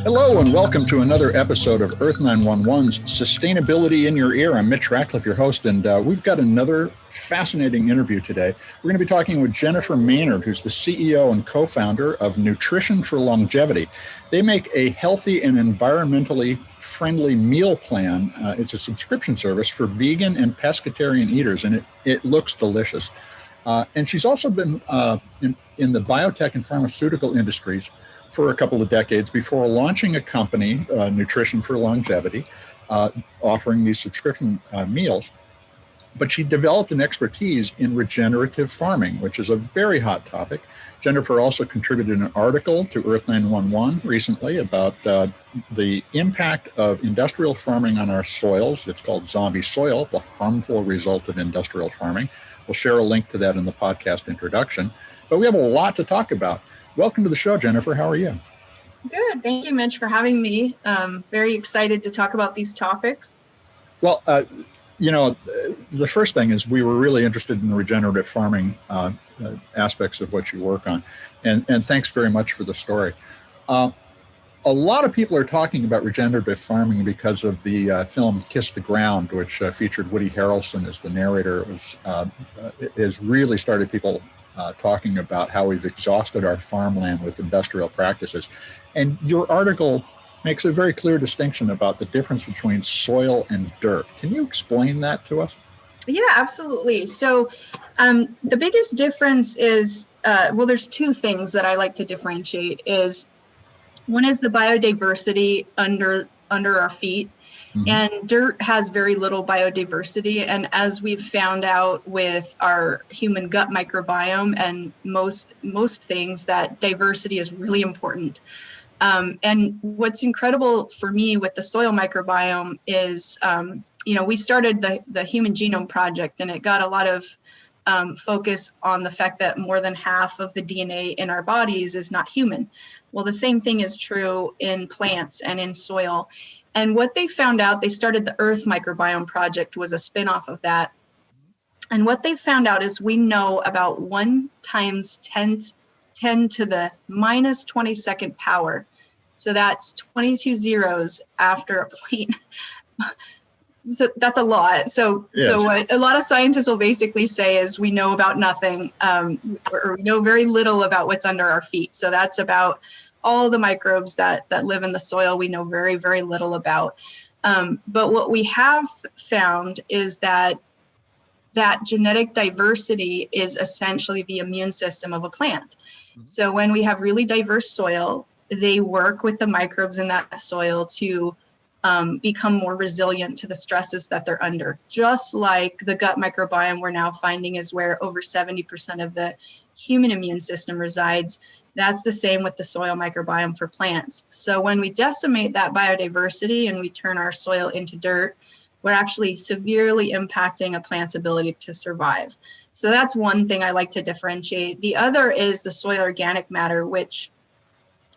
Hello and welcome to another episode of Earth911's Sustainability in Your Ear. I'm Mitch Ratcliffe, your host, and we've got another fascinating interview today. We're going to be talking with Jennifer Maynard, who's the CEO and co-founder of Nutrition for Longevity. They make a healthy and environmentally friendly meal plan. It's a subscription service for vegan and pescatarian eaters, and it looks delicious. And she's also been in the biotech and pharmaceutical industries for a couple of decades before launching a company, Nutrition for Longevity, offering these subscription meals. But she developed an expertise in regenerative farming, which is a very hot topic. Jennifer also contributed an article to Earth911 recently about the impact of industrial farming on our soils. It's called Zombie Soil, the harmful result of industrial farming. We'll share a link to that in the podcast introduction. But we have a lot to talk about. Welcome to the show, Jennifer. How are you? Good. Thank you, Mitch, for having me. Very excited to talk about these topics. Well, the first thing is we were really interested in the regenerative farming aspects of what you work on. And thanks very much for the story. A lot of people are talking about regenerative farming because of the film Kiss the Ground, which featured Woody Harrelson as the narrator. It has really started people talking about how we've exhausted our farmland with industrial practices. And your article makes a very clear distinction about the difference between soil and dirt. Can you explain that to us? Yeah, absolutely. So the biggest difference is, there's two things that I like to differentiate. One is the biodiversity under our feet. Mm-hmm. And dirt has very little biodiversity. And as we've found out with our human gut microbiome and most things, that diversity is really important. And what's incredible for me with the soil microbiome is, we started the Human Genome Project, and it got a lot of focus on the fact that more than half of the DNA in our bodies is not human. Well, the same thing is true in plants and in soil. And what they found out, they started the Earth Microbiome Project, was a spinoff of that. And what they found out is we know about 1 × 10 to the minus 22nd power. So that's 22 zeros after a point. So that's a lot. So what a lot of scientists will basically say is we know about nothing, or we know very little about what's under our feet. So that's about all the microbes that live in the soil. We know very, very little about. But what we have found is that genetic diversity is essentially the immune system of a plant. Mm-hmm. So when we have really diverse soil, they work with the microbes in that soil to become more resilient to the stresses that they're under. Just like the gut microbiome we're now finding is where over 70% of the human immune system resides. That's the same with the soil microbiome for plants. So when we decimate that biodiversity and we turn our soil into dirt, we're actually severely impacting a plant's ability to survive. So that's one thing I like to differentiate. The other is the soil organic matter, which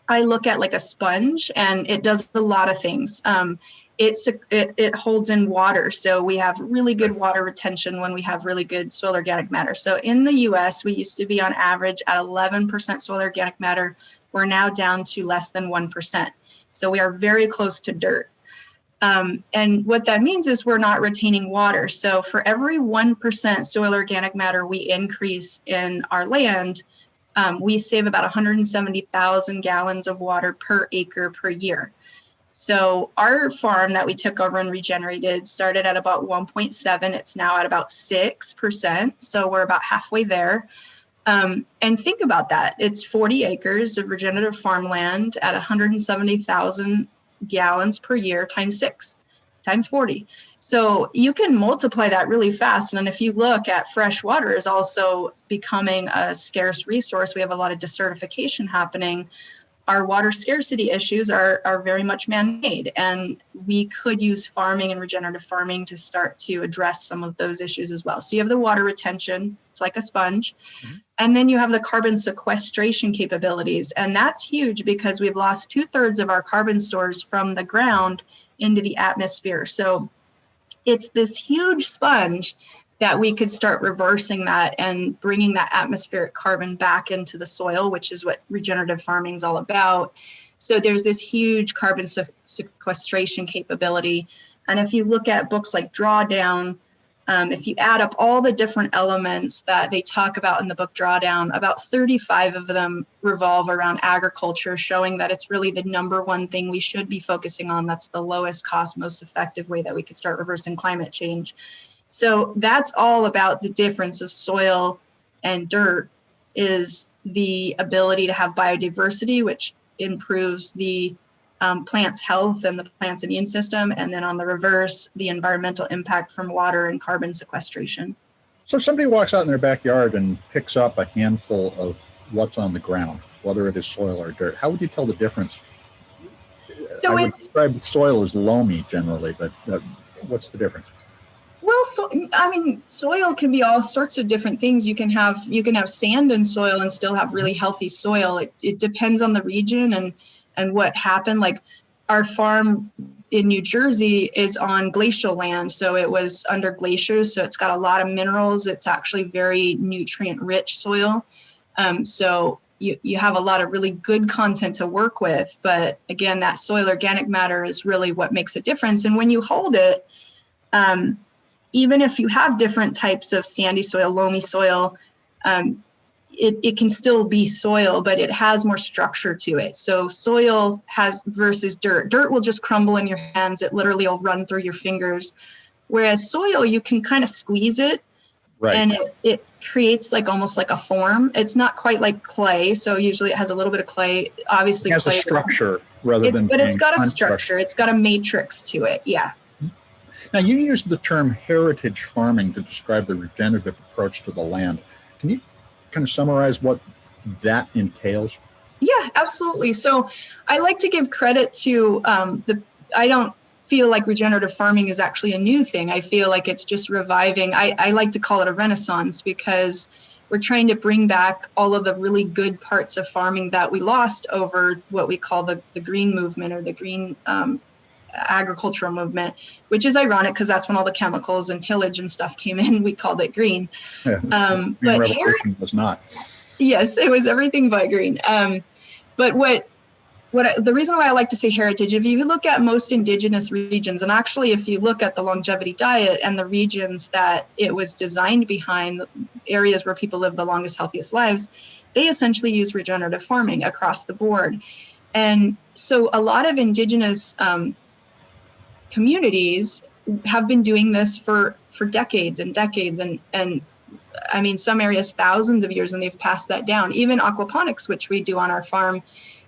I look at like a sponge, and it does a lot of things. It holds in water. So we have really good water retention when we have really good soil organic matter. So in the US, we used to be on average at 11% soil organic matter. We're now down to less than 1%. So we are very close to dirt. And what that means is we're not retaining water. So for every 1% soil organic matter we increase in our land, we save about 170,000 gallons of water per acre per year. So our farm that we took over and regenerated started at about 1.7. It's now at about 6%. So we're about halfway there. And think about that. It's 40 acres of regenerative farmland at 170,000 gallons per year times 6, times 40. So you can multiply that really fast. And if you look at fresh water is also becoming a scarce resource. We have a lot of desertification happening. Our water scarcity issues are very much man-made, and we could use farming and regenerative farming to start to address some of those issues as well. So you have the water retention, it's like a sponge, mm-hmm. And then you have the carbon sequestration capabilities, and that's huge because we've lost 2/3 of our carbon stores from the ground into the atmosphere. So it's this huge sponge that we could start reversing that and bringing that atmospheric carbon back into the soil, which is what regenerative farming is all about. So there's this huge carbon sequestration capability. And if you look at books like Drawdown, if you add up all the different elements that they talk about in the book Drawdown, about 35 of them revolve around agriculture, showing that it's really the number one thing we should be focusing on. That's the lowest cost, most effective way that we could start reversing climate change. So that's all about the difference of soil and dirt, is the ability to have biodiversity, which improves the plant's health and the plant's immune system, and then on the reverse, the environmental impact from water and carbon sequestration. So somebody walks out in their backyard and picks up a handful of what's on the ground, whether it is soil or dirt. How would you tell the difference? So I would describe soil as loamy generally, but what's the difference? Well, so I mean, soil can be all sorts of different things. You can have sand in soil and still have really healthy soil. It depends on the region and what happened. Like our farm in New Jersey is on glacial land. So it was under glaciers. So it's got a lot of minerals. It's actually very nutrient rich soil. So you have a lot of really good content to work with. But again, that soil organic matter is really what makes a difference. And when you hold it, even if you have different types of sandy soil, loamy soil, it can still be soil, but it has more structure to it. So soil has versus dirt. Dirt will just crumble in your hands. It literally will run through your fingers. Whereas soil, you can kind of squeeze it, right, and it creates like almost like a form. It's not quite like clay. So usually it has a little bit of clay. Obviously, it has clay a structure rather than. But it's got a structure. It's got a matrix to it. Yeah. Now, you use the term heritage farming to describe the regenerative approach to the land. Can you kind of summarize what that entails? Yeah, absolutely. So I like to give credit to I don't feel like regenerative farming is actually a new thing. I feel like it's just reviving. I like to call it a renaissance, because we're trying to bring back all of the really good parts of farming that we lost over what we call the green movement, or the green agricultural movement, which is ironic because that's when all the chemicals and tillage and stuff came in. We called it green. Yeah, but revolution was not. Yes, it was everything but green. But the reason why I like to say heritage, if you look at most indigenous regions, and actually if you look at the longevity diet and the regions that it was designed behind, areas where people live the longest, healthiest lives, they essentially use regenerative farming across the board. And so a lot of indigenous communities have been doing this for decades and decades, and I mean, some areas thousands of years, and they've passed that down. Even aquaponics, which we do on our farm,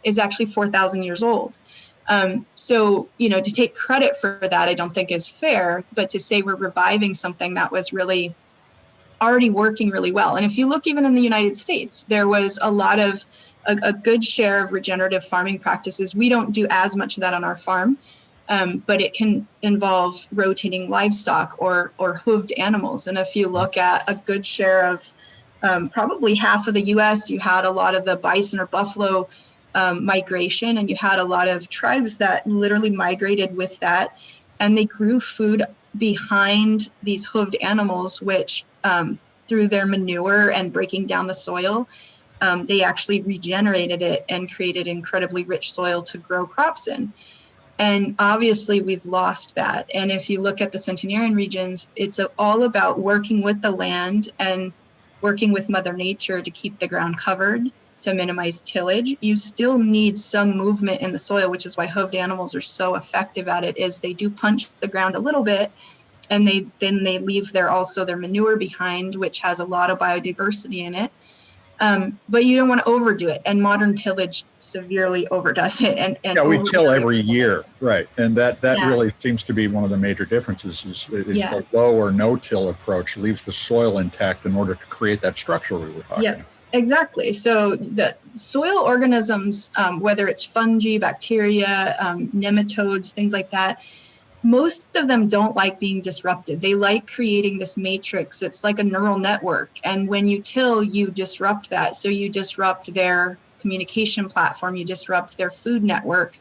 is actually 4,000 years old. So, to take credit for that, I don't think is fair, but to say we're reviving something that was really already working really well. And if you look even in the United States, there was a lot of a good share of regenerative farming practices. We don't do as much of that on our farm. But it can involve rotating livestock or hooved animals. And if you look at a good share of probably half of the US, you had a lot of the bison or buffalo migration, and you had a lot of tribes that literally migrated with that. And they grew food behind these hooved animals, which through their manure and breaking down the soil, they actually regenerated it and created incredibly rich soil to grow crops in. And obviously we've lost that. And if you look at the centenarian regions, it's all about working with the land and working with Mother Nature to keep the ground covered, to minimize tillage. You still need some movement in the soil, which is why hooved animals are so effective at it, is they do punch the ground a little bit, and they leave their manure behind, which has a lot of biodiversity in it. But you don't want to overdo it, and modern tillage severely overdoes it. And we till every year, right? And that really seems to be one of the major differences. Is the low or no till approach leaves the soil intact in order to create that structure we were talking about. Exactly. So the soil organisms, whether it's fungi, bacteria, nematodes, things like that, most of them don't like being disrupted. They like creating this matrix. It's like a neural network. And when you till, you disrupt that. So you disrupt their communication platform, you disrupt their food network.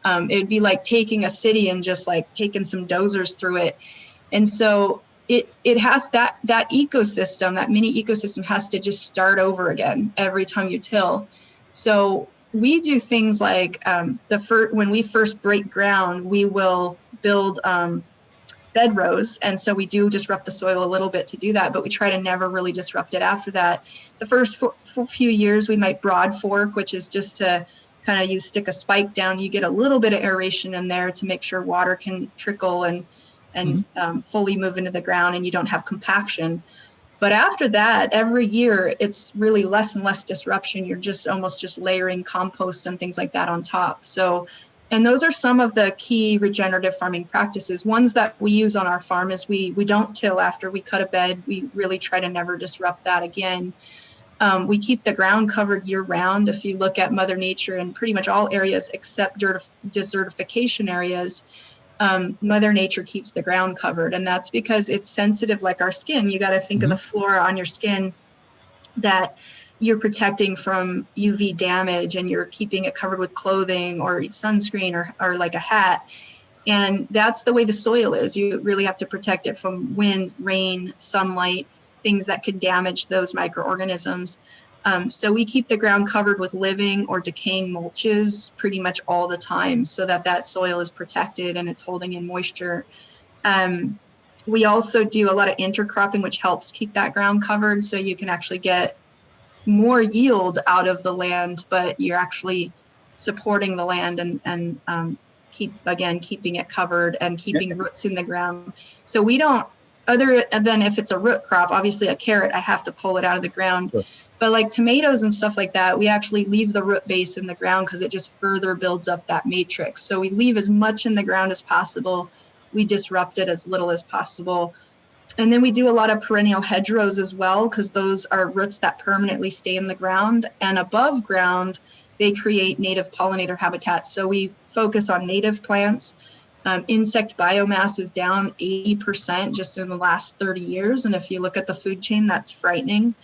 It'd be like taking a city and just like taking some dozers through it. And so it has that ecosystem, that mini ecosystem has to just start over again every time you till. So we do things like when we first break ground, we will build bed rows. And so we do disrupt the soil a little bit to do that, but we try to never really disrupt it after that. The first few years, we might broad fork, which is just to kind of, you stick a spike down, you get a little bit of aeration in there to make sure water can trickle and fully move into the ground, and you don't have compaction. But after that, every year, it's really less and less disruption. You're just almost just layering compost and things like that on top. So, and those are some of the key regenerative farming practices. Ones that we use on our farm is we don't till after we cut a bed. We really try to never disrupt that again. We keep the ground covered year round. If you look at Mother Nature in pretty much all areas except desertification areas, Mother Nature keeps the ground covered. And that's because it's sensitive like our skin. You got to think of the flora on your skin that you're protecting from UV damage, and you're keeping it covered with clothing or sunscreen or like a hat. And that's the way the soil is. You really have to protect it from wind, rain, sunlight, things that could damage those microorganisms. So we keep the ground covered with living or decaying mulches pretty much all the time, so that soil is protected and it's holding in moisture. We also do a lot of intercropping, which helps keep that ground covered, so you can actually get more yield out of the land, but you're actually supporting the land and keeping it covered and keeping roots in the ground. So we don't, other than if it's a root crop, obviously a carrot, I have to pull it out of the ground. Sure. But like tomatoes and stuff like that, we actually leave the root base in the ground because it just further builds up that matrix. So we leave as much in the ground as possible. We disrupt it as little as possible. And then we do a lot of perennial hedgerows as well, because those are roots that permanently stay in the ground. And above ground, they create native pollinator habitats. So we focus on native plants. Insect biomass is down 80% just in the last 30 years. And if you look at the food chain, that's frightening.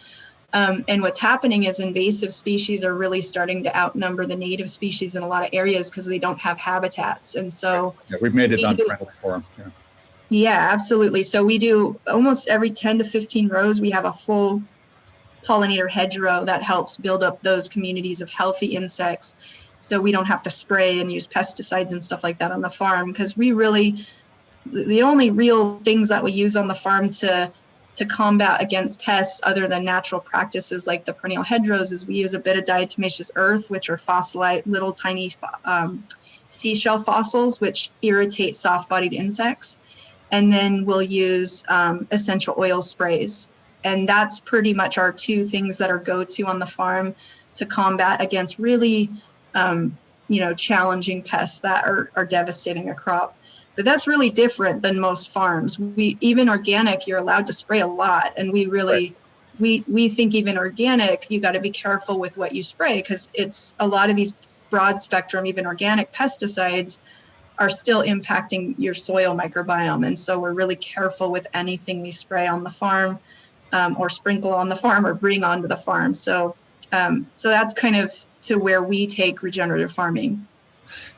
And what's happening is invasive species are really starting to outnumber the native species in a lot of areas because they don't have habitats. And so we've made it unfriendly for them. Yeah, absolutely. So we do almost every 10 to 15 rows, we have a full pollinator hedgerow that helps build up those communities of healthy insects. So we don't have to spray and use pesticides and stuff like that on the farm, because the only real things that we use on the farm to combat against pests other than natural practices like the perennial hedgerows is we use a bit of diatomaceous earth, which are fossilized little tiny seashell fossils, which irritate soft-bodied insects. And then we'll use essential oil sprays. And that's pretty much our two things that are go-to on the farm to combat against really, challenging pests that are devastating a crop. But that's really different than most farms. Even organic, you're allowed to spray a lot. And we really, we think even organic, you got to be careful with what you spray, because it's a lot of these broad spectrum, even organic pesticides are still impacting your soil microbiome. And so we're really careful with anything we spray on the farm or sprinkle on the farm or bring onto the farm. So that's kind of to where we take regenerative farming.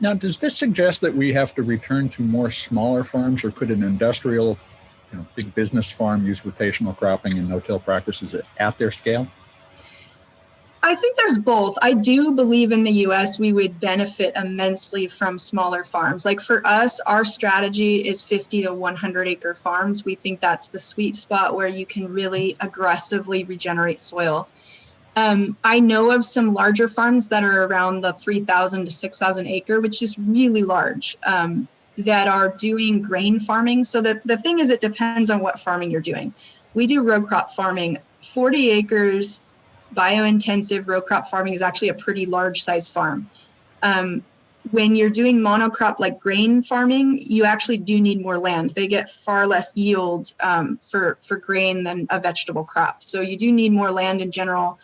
Now, does this suggest that we have to return to more smaller farms, or could an industrial, big business farm use rotational cropping and no-till practices at their scale? I think there's both. I do believe in the US, we would benefit immensely from smaller farms. Like for us, our strategy is 50 to 100 acre farms. We think that's the sweet spot where you can really aggressively regenerate soil. I know of some larger farms that are around the 3,000 to 6,000 acre, which is really large, that are doing grain farming. So the thing is, it depends on what farming you're doing. We do row crop farming, 40 acres. Biointensive row crop farming is actually a pretty large size farm. When you're doing monocrop like grain farming, you actually do need more land. They get far less yield for grain than a vegetable crop. So you do need more land in general.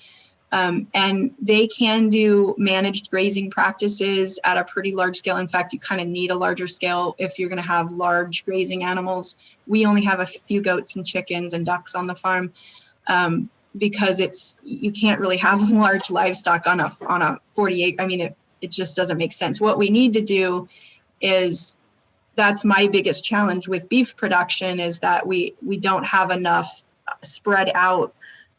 And they can do managed grazing practices at a pretty large scale. In fact, you kind of need a larger scale if you're going to have large grazing animals. We only have a few goats and chickens and ducks on the farm. Because you can't really have large livestock on a 48. I mean, it just doesn't make sense. What we need to do is, that's my biggest challenge with beef production, is that we don't have enough spread out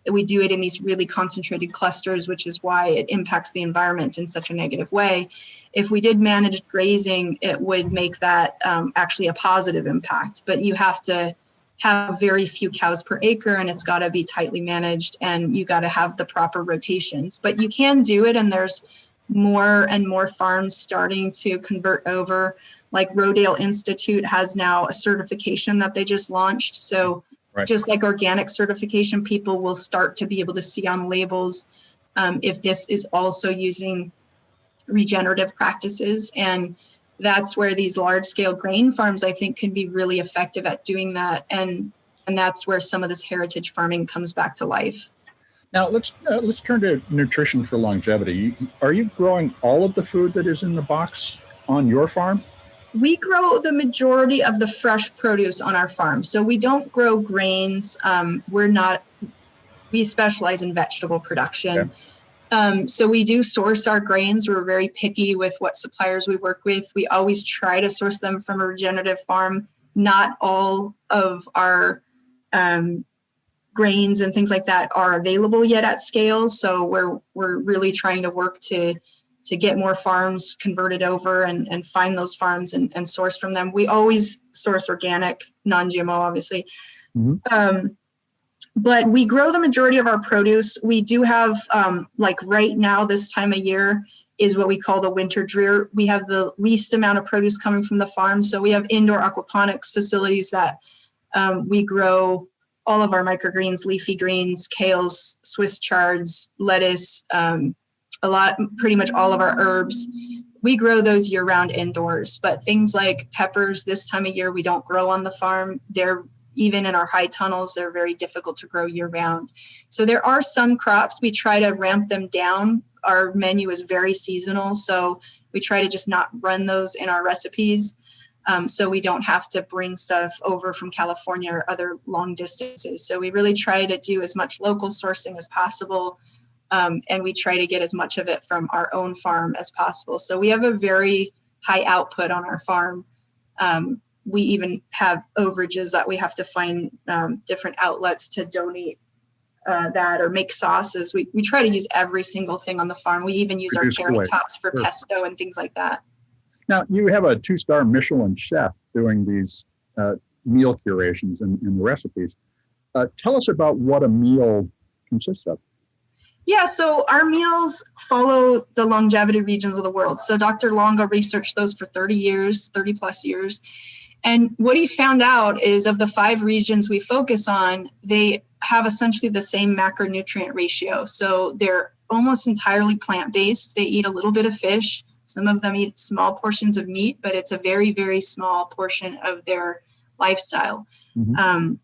We do it in these really concentrated clusters, which is why it impacts the environment in such a negative way. If we did managed grazing, it would make that actually a positive impact. But you have to have very few cows per acre, and it's got to be tightly managed, and you got to have the proper rotations. But you can do it, and there's more and more farms starting to convert over. Like Rodale Institute has now a certification that they just launched. So just like organic certification, people will start to be able to see on labels if this is also using regenerative practices. And that's where these large scale grain farms, I think, can be really effective at doing that. And that's where some of this heritage farming comes back to life. Now let's turn to nutrition for longevity. Are you growing all of the food that is in the box on your farm? We grow the majority of the fresh produce on our farm. So we don't grow grains. We specialize in vegetable production. Okay. So we do source our grains. We're very picky with what suppliers we work with. We always try to source them from a regenerative farm. Not all of our grains and things like that are available yet at scale. So we're really trying to work to get more farms converted over and find those farms and source from them. We always source organic, non-GMO, obviously. Mm-hmm. But we grow the majority of our produce. We do have, like right now, this time of year is what we call the winter drear. We have the least amount of produce coming from the farm. So we have indoor aquaponics facilities that we grow all of our microgreens, leafy greens, kales, Swiss chards, lettuce, pretty much all of our herbs. We grow those year round indoors, but things like peppers this time of year, we don't grow on the farm. They're even in our high tunnels, they're very difficult to grow year round. So there are some crops, we try to ramp them down. Our menu is very seasonal, so we try to just not run those in our recipes. So we don't have to bring stuff over from California or other long distances. So we really try to do as much local sourcing as possible. And we try to get as much of it from our own farm as possible. So we have a very high output on our farm. We even have overages that we have to find different outlets to donate that or make sauces. We try to use every single thing on the farm. We even use our carrot tops for pesto and things like that. Now, you have a 2-star Michelin chef doing these meal curations and recipes. Tell us about what a meal consists of. Yeah, so our meals follow the longevity regions of the world. So Dr. Longo researched those for 30 plus years. And what he found out is of the 5 regions we focus on, they have essentially the same macronutrient ratio. So they're almost entirely plant-based. They eat a little bit of fish. Some of them eat small portions of meat, but it's a very, very small portion of their lifestyle. Mm-hmm.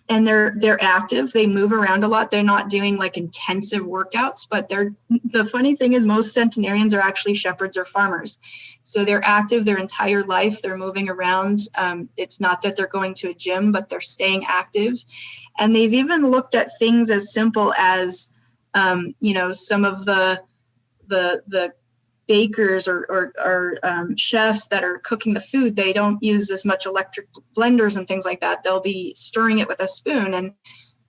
And they're active. They move around a lot. They're not doing like intensive workouts, but the funny thing is most centenarians are actually shepherds or farmers. So they're active their entire life. They're moving around. It's not that they're going to a gym, but they're staying active. And they've even looked at things as simple as, some of the bakers or chefs that are cooking the food, they don't use as much electric blenders and things like that. They'll be stirring it with a spoon. And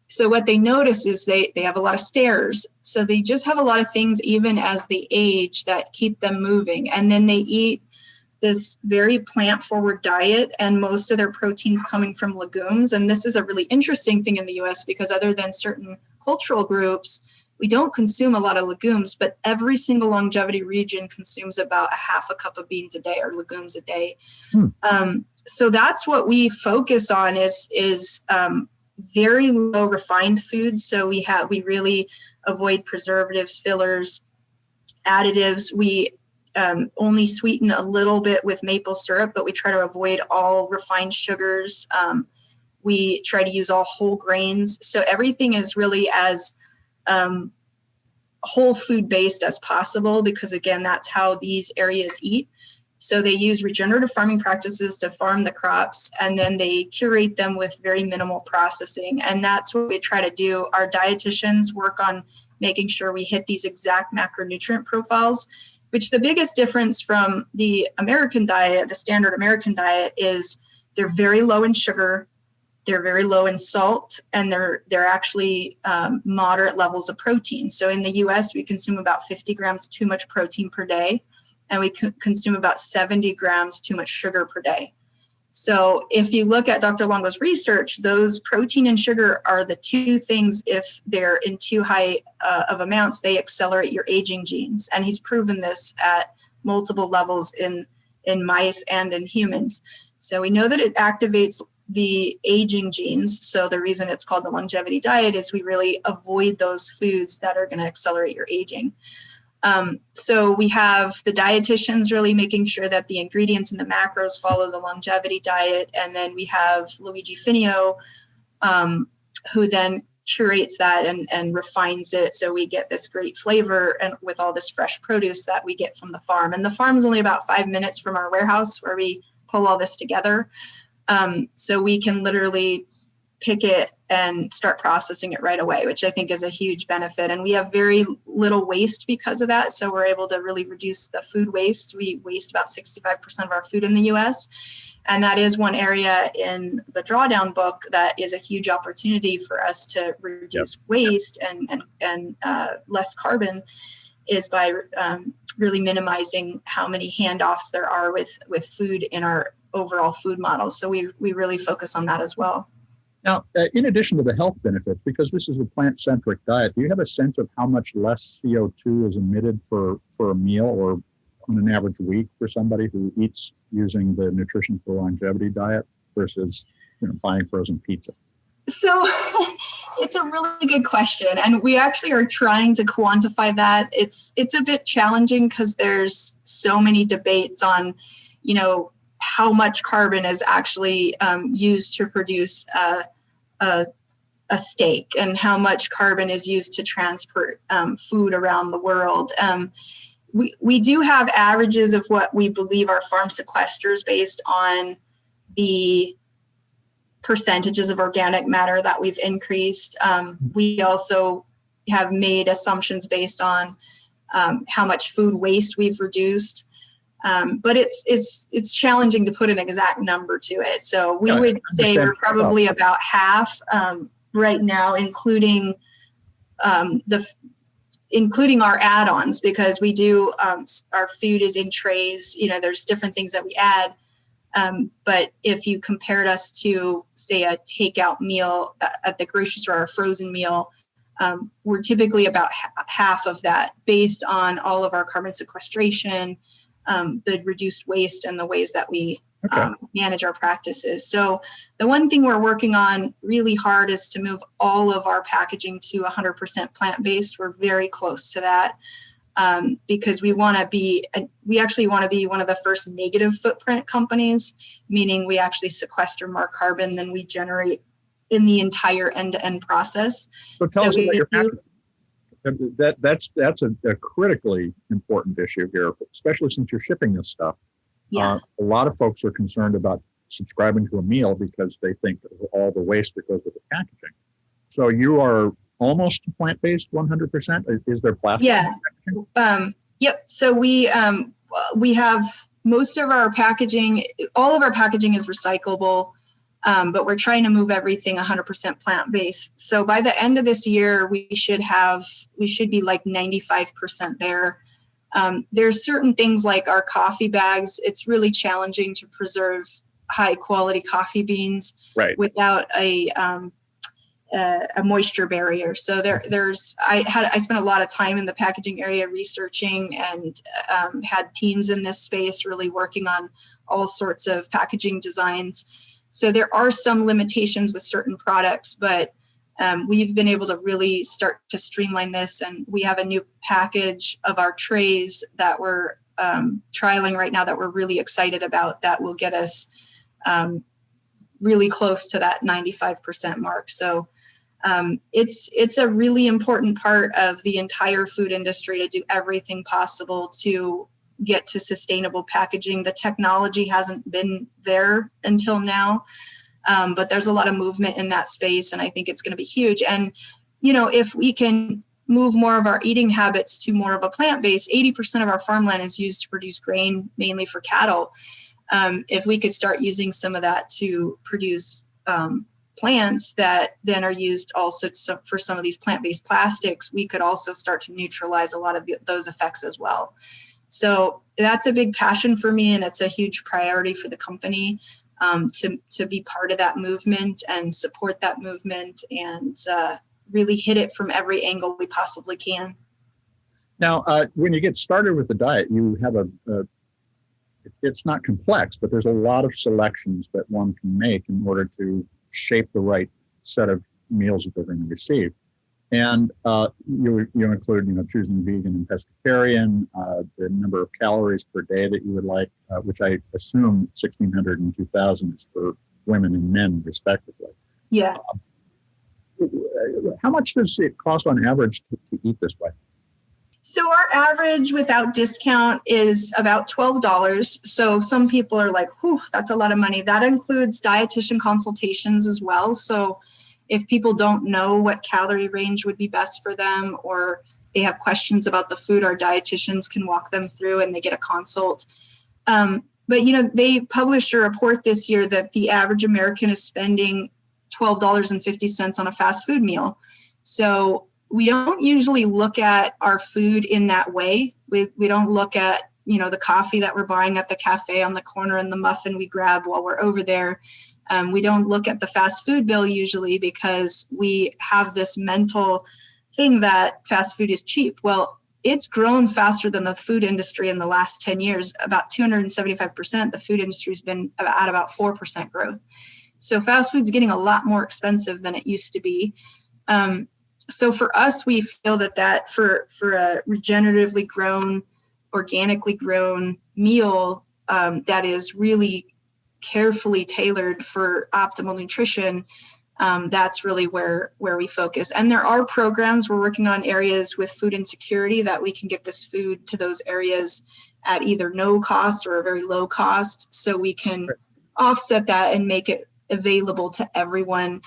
so what they notice is they have a lot of stairs. So they just have a lot of things, even as they age, that keep them moving. And then they eat this very plant-forward diet, and most of their proteins coming from legumes. And this is a really interesting thing in the US because other than certain cultural groups, we don't consume a lot of legumes, but every single longevity region consumes about a half a cup of beans a day or legumes a day. So that's what we focus on is very low refined foods. So we really avoid preservatives, fillers, additives. We only sweeten a little bit with maple syrup, but we try to avoid all refined sugars. We try to use all whole grains. So everything is really as whole food based as possible, because again, that's how these areas eat. So they use regenerative farming practices to farm the crops, and then they curate them with very minimal processing. And that's what we try to do. Our dietitians work on making sure we hit these exact macronutrient profiles, which the biggest difference from the American diet, the standard American diet, is they're very low in sugar. They're very low in salt, and they're actually moderate levels of protein. So in the US, we consume about 50 grams too much protein per day, and we consume about 70 grams too much sugar per day. So if you look at Dr. Longo's research, those protein and sugar are the two things, if they're in too high of amounts, they accelerate your aging genes. And he's proven this at multiple levels in mice and in humans. So we know that it activates the aging genes. So the reason it's called the longevity diet is we really avoid those foods that are going to accelerate your aging. So we have the dietitians really making sure that the ingredients and the macros follow the longevity diet. And then we have Luigi Finio, who then curates that and refines it. So we get this great flavor and with all this fresh produce that we get from the farm. And the farm is only about 5 minutes from our warehouse where we pull all this together. So we can literally pick it and start processing it right away, which I think is a huge benefit. And we have very little waste because of that. So we're able to really reduce the food waste. We waste about 65% of our food in the US. And that is one area in the drawdown book that is a huge opportunity for us to reduce waste and less carbon, is by really minimizing how many handoffs there are with food in our overall food model. So we really focus on that as well. Now, in addition to the health benefits, because this is a plant-centric diet, do you have a sense of how much less CO2 is emitted for a meal or on an average week for somebody who eats using the Nutrition for Longevity diet versus buying frozen pizza? So it's a really good question. And we actually are trying to quantify that. It's a bit challenging because there's so many debates on, how much carbon is actually used to produce a steak and how much carbon is used to transport food around the world. We do have averages of what we believe our farm sequesters based on the percentages of organic matter that we've increased. We also have made assumptions based on how much food waste we've reduced. But it's challenging to put an exact number to it. So we would say we're probably about half right now, including including our add-ons, because we do our food is in trays. There's different things that we add. But if you compared us to, say, a takeout meal at the grocery store, or a frozen meal, we're typically about half of that based on all of our carbon sequestration, the reduced waste, and the ways that we manage our practices. So the one thing we're working on really hard is to move all of our packaging to 100% plant-based. We're very close to that because we actually want to be one of the first negative footprint companies, meaning we actually sequester more carbon than we generate in the entire end-to-end process. So tell us about your packaging. That's a critically important issue here, especially since you're shipping this stuff. Yeah. A lot of folks are concerned about subscribing to a meal because they think of all the waste that goes with the packaging. So you are almost plant-based 100%? Is there plastic? Yeah. Yep. So we have most of our packaging, all of our packaging is recyclable. But we're trying to move everything 100% plant-based. So by the end of this year, we should be like 95% there. There's certain things like our coffee bags. It's really challenging to preserve high quality coffee beans without a moisture barrier. So I spent a lot of time in the packaging area researching and had teams in this space really working on all sorts of packaging designs. So there are some limitations with certain products, but we've been able to really start to streamline this. And we have a new package of our trays that we're trialing right now that we're really excited about, that will get us really close to that 95% mark. So it's a really important part of the entire food industry to do everything possible to get to sustainable packaging. The technology hasn't been there until now, but there's a lot of movement in that space, and I think it's going to be huge. And, if we can move more of our eating habits to more of a plant-based, 80% of our farmland is used to produce grain, mainly for cattle. If we could start using some of that to produce plants that then are used also for some of these plant-based plastics, we could also start to neutralize a lot of those effects as well. So that's a big passion for me, and it's a huge priority for the company, to be part of that movement and support that movement, and really hit it from every angle we possibly can. Now, when you get started with the diet, you have it's not complex, but there's a lot of selections that one can make in order to shape the right set of meals that they're going to receive. And you include, choosing vegan and pescatarian, the number of calories per day that you would like, which I assume 1,600 and 2,000 is for women and men respectively. Yeah. How much does it cost on average to eat this way? So our average without discount is about $12. So some people are like, whew, that's a lot of money. That includes dietitian consultations as well. So if people don't know what calorie range would be best for them, or they have questions about the food, our dietitians can walk them through and they get a consult. But, they published a report this year that the average American is spending $12.50 on a fast food meal. So we don't usually look at our food in that way. We don't look at, the coffee that we're buying at the cafe on the corner and the muffin we grab while we're over there. We don't look at the fast food bill usually, because we have this mental thing that fast food is cheap. Well, it's grown faster than the food industry in the last 10 years, about 275%. The food industry has been at about 4% growth. So fast food's getting a lot more expensive than it used to be. So for us, we feel that for a regeneratively grown, organically grown meal that is really carefully tailored for optimal nutrition, that's really where we focus. And there are programs we're working on, areas with food insecurity, that we can get this food to those areas at either no cost or a very low cost, so we can offset that and make it available to everyone.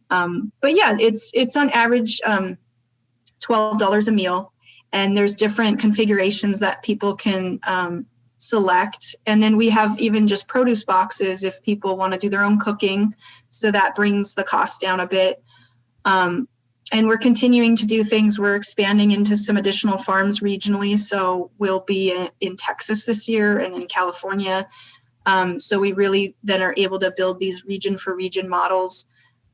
But yeah, it's on average $12 a meal, and there's different configurations that people can select. And then we have even just produce boxes if people want to do their own cooking, so that brings the cost down a bit. And we're continuing to do things. We're expanding into some additional farms regionally, so we'll be in Texas this year and in California. So we really then are able to build these region for region models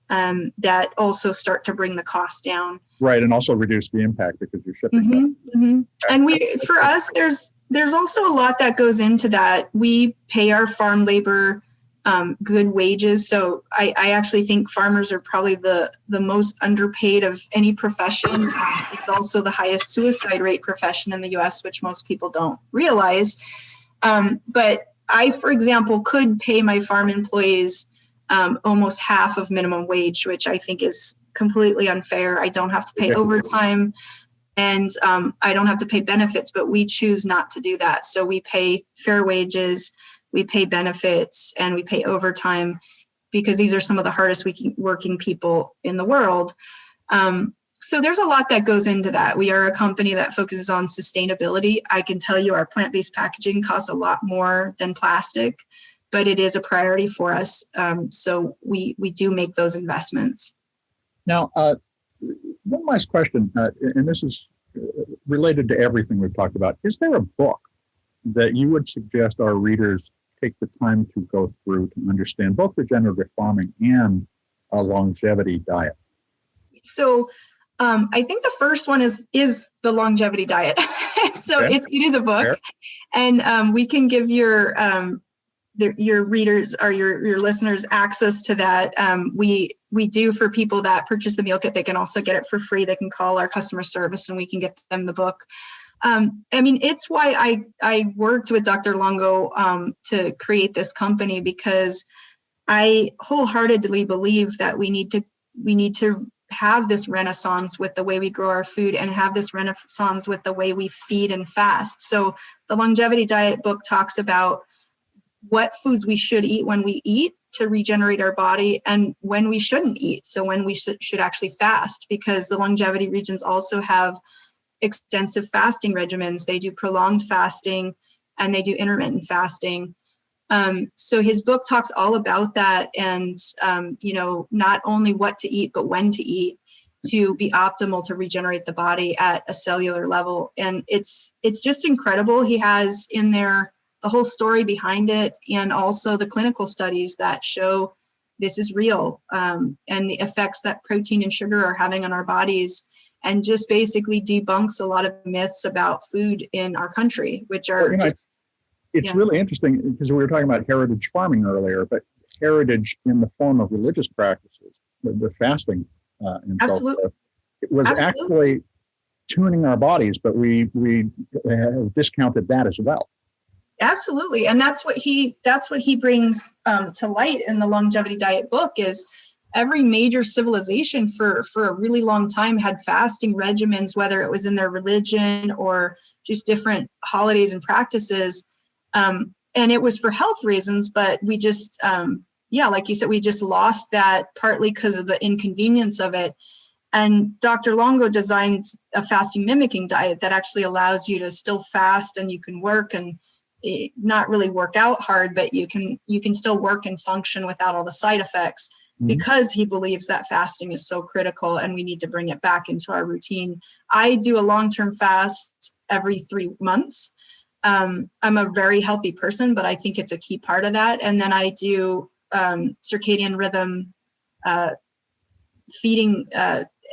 that also start to bring the cost down. Right, and also reduce the impact because you're shipping. Mm-hmm, mm-hmm. And for us, there's also a lot that goes into that. We pay our farm labor good wages. So I actually think farmers are probably the most underpaid of any profession. It's also the highest suicide rate profession in the U.S., which most people don't realize. But I, for example, could pay my farm employees almost half of minimum wage, which I think is completely unfair. I don't have to pay overtime, and I don't have to pay benefits, but we choose not to do that. So we pay fair wages, we pay benefits, and we pay overtime, because these are some of the hardest working people in the world. So there's a lot that goes into that. We are a company that focuses on sustainability. I can tell you our plant-based packaging costs a lot more than plastic, but it is a priority for us. So we do make those investments. Now, one last question, and this is related to everything we've talked about. Is there a book that you would suggest our readers take the time to go through to understand both regenerative farming and a longevity diet? So I think the first one is the longevity diet. So okay. It is a book. Fair. And we can give your readers or your listeners access to that. We do, for people that purchase the meal kit, they can also get it for free. They can call our customer service and we can get them the book. It's why I worked with Dr. Longo to create this company, because I wholeheartedly believe that we need to have this renaissance with the way we grow our food, and have this renaissance with the way we feed and fast. So the longevity diet book talks about what foods we should eat when we eat to regenerate our body, and when we shouldn't eat. So when we should actually fast, because the longevity regions also have extensive fasting regimens. They do prolonged fasting and they do intermittent fasting. So his book talks all about that, and not only what to eat, but when to eat to be optimal to regenerate the body at a cellular level. And it's just incredible. He has in there the whole story behind it, and also the clinical studies that show this is real, and the effects that protein and sugar are having on our bodies, and just basically debunks a lot of myths about food in our country, which are it's really interesting because we were talking about heritage farming earlier, but heritage in the form of religious practices, the fasting and Absolutely. so forth, it was actually tuning our bodies, but we have discounted that as well. Absolutely. And that's what he brings to light in the Longevity Diet book is every major civilization for a really long time had fasting regimens, whether it was in their religion or just different holidays and practices. And it was for health reasons, but we just, like you said, we just lost that partly because of the inconvenience of it. And Dr. Longo designed a fasting mimicking diet that actually allows you to still fast, and you can work and not really work out hard, but you can still work and function without all the side effects, because he believes that fasting is so critical and we need to bring it back into our routine. I do a long-term fast every 3 months. I'm a very healthy person, but I think it's a key part of that. And then I do circadian rhythm feeding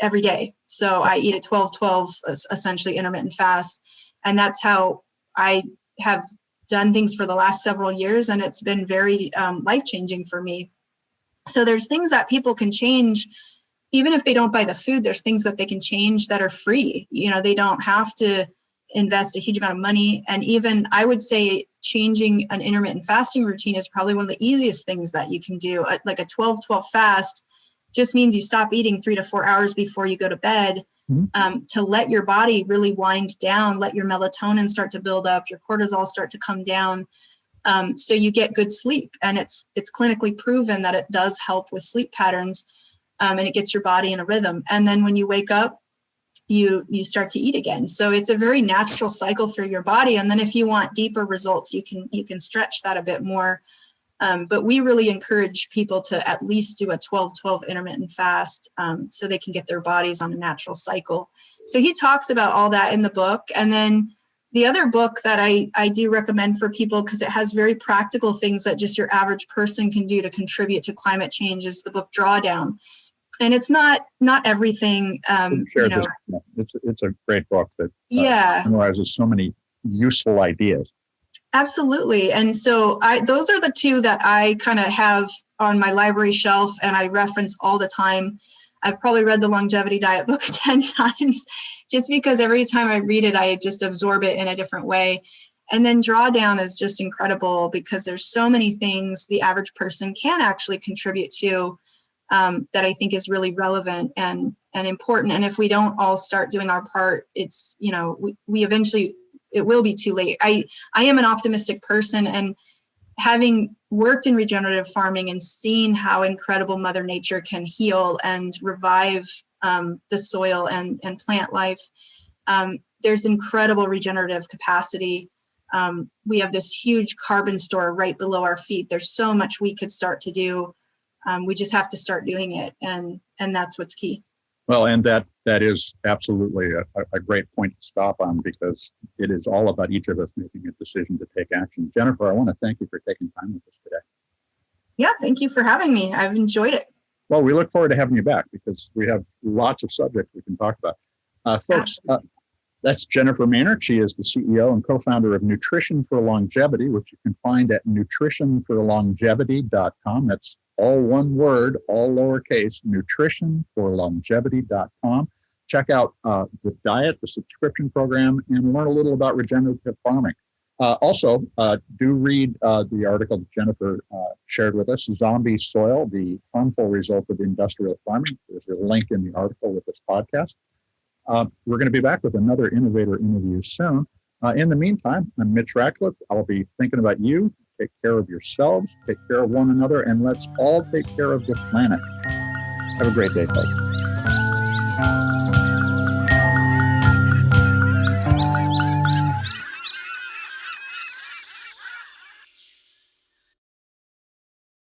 every day. So I eat a 12-12, essentially intermittent fast. And that's how I have done things for the last several years. And it's been very life-changing for me. So there's things that people can change, even if they don't buy the food. There's things that they can change that are free. They don't have to invest a huge amount of money. And even I would say changing an intermittent fasting routine is probably one of the easiest things that you can do. Like a 12-12 fast just means you stop eating 3 to 4 hours before you go to bed, to let your body really wind down, let your melatonin start to build up, your cortisol start to come down. So you get good sleep, and it's clinically proven that it does help with sleep patterns, and it gets your body in a rhythm. And then when you wake up, you start to eat again. So it's a very natural cycle for your body. And then if you want deeper results, you can stretch that a bit more. But we really encourage people to at least do a 12-12 intermittent fast, so they can get their bodies on a natural cycle. So he talks about all that in the book. And then the other book that I do recommend for people, because it has very practical things that just your average person can do to contribute to climate change, is the book Drawdown. And it's not everything. It's a great book that summarizes so many useful ideas. Absolutely. And so those are the two that I kind of have on my library shelf, and I reference all the time. I've probably read the Longevity Diet book 10 times, just because every time I read it, I just absorb it in a different way. And then Drawdown is just incredible because there's so many things the average person can actually contribute to, that I think is really relevant and important. And if we don't all start doing our part, it's, we eventually, it will be too late. I am an optimistic person, and having worked in regenerative farming and seen how incredible Mother Nature can heal and revive the soil and plant life, there's incredible regenerative capacity. We have this huge carbon store right below our feet. There's so much we could start to do. We just have to start doing it, and that's what's key. Well, and that is absolutely a great point to stop on, because it is all about each of us making a decision to take action. Jennifer, I want to thank you for taking time with us today. Yeah, thank you for having me. I've enjoyed it. Well, we look forward to having you back, because we have lots of subjects we can talk about. Folks, that's Jennifer Maynard. She is the CEO and co-founder of Nutrition for Longevity, which you can find at nutritionforlongevity.com. That's all one word, all lowercase, nutritionforlongevity.com. Check out the diet, the subscription program, and learn a little about regenerative farming. Also, do read the article that Jennifer shared with us, Zombie Soil, the harmful result of industrial farming. There's a link in the article with this podcast. We're going to be back with another innovator interview soon. In the meantime, I'm Mitch Ratcliffe. I'll be thinking about you. Take care of yourselves, take care of one another, and let's all take care of the planet. Have a great day, folks.